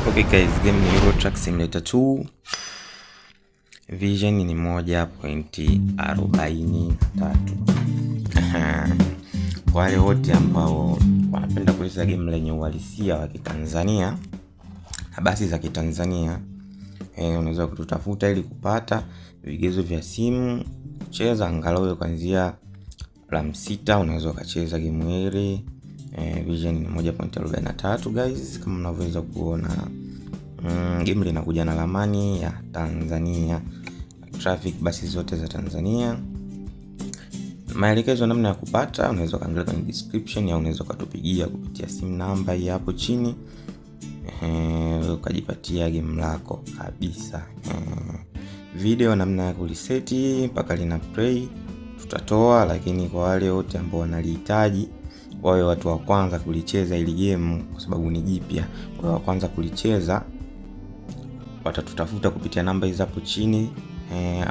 Okay guys, game ni Euro Truck Simulator 2. Vision ni 1.43. Kwa wale wote ambao wanapenda kucheza game lenye uhalisia wa Kitanzania na basi za Kitanzania, unaweza kututafuta ili kupata vigezo vya simu kucheza angalau kuanzia RAM6. Unaweza kucheza game hili. Vision ni 1.43 guys, kama mnavyoweza kuona. Game linakuja na ramani ya Tanzania, traffic basi zote za Tanzania. Maelekezo namna ya kupata unaweza kaangalia kwenye description, au unaweza kutupigia kupitia simu namba hii hapo chini, ukajipatia game lako kabisa. Video namna ya kuliseti mpaka lina play tutatoa, lakini kwa wale wote ambao wanalihitaji wawe watu wa kwanza kulicheza ili game, kwa sababu ni jipya. Kwa wa kwanza kulicheza watatutafuta kupitia namba hizo hapo chini,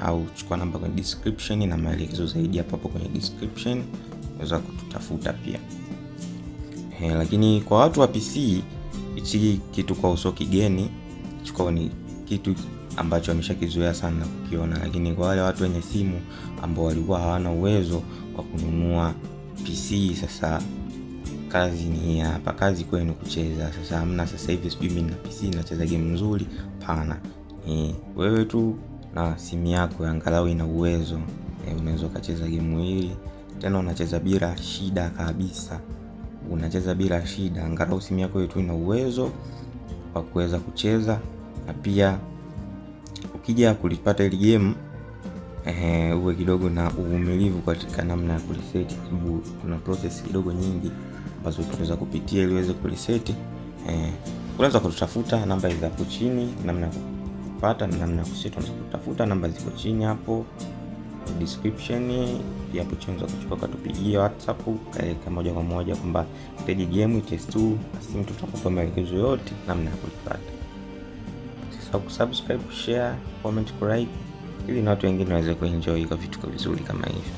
au chukua namba kwenye description na maelekezo zaidi hapo kwenye description, unaweza kututafuta pia. Lakini kwa watu wa PC hichi kitu kwa uso kigeni, chukua ni kitu ambacho wameshakizoea sana kukiona. Lakini kwa wale watu wenye simu ambao walikuwa hawana uwezo wa kununua PC, sasa kazi ni hapa, kazi kwenu kucheza. Sasa hamna sasa hivi sijui mimi na PC nacheza game nzuri, pana. Wewe tu na simu yako angalau ina uwezo, unaweza kucheza game hili tena unacheza bila shida kabisa. Unacheza bila shida, angalau simu yako tu ina uwezo wa kuweza kucheza. Na pia ukija kulipata ile game, uwe kidogo na uvumilivu katika namna ya kuliset, sababu kuna process kidogo nyingi ambazo tunaweza kupitia ili uweze kuliset. Unaweza kutafuta namba hizo hapo chini, namna ya kupata na namna ya kuset. Unaweza kutafuta namba ziko chini hapo description, pia hapo chini unaweza kuchukua kutupigia WhatsApp kaeka moja kwa moja kwamba stage game test 2, basi tutakupa maelekezo yote namna ya kulipata. Usisahau kusubscribe, share, comment, like ili na watu wengine waweze kuenjoy kwa vitu vizuri kama hivi.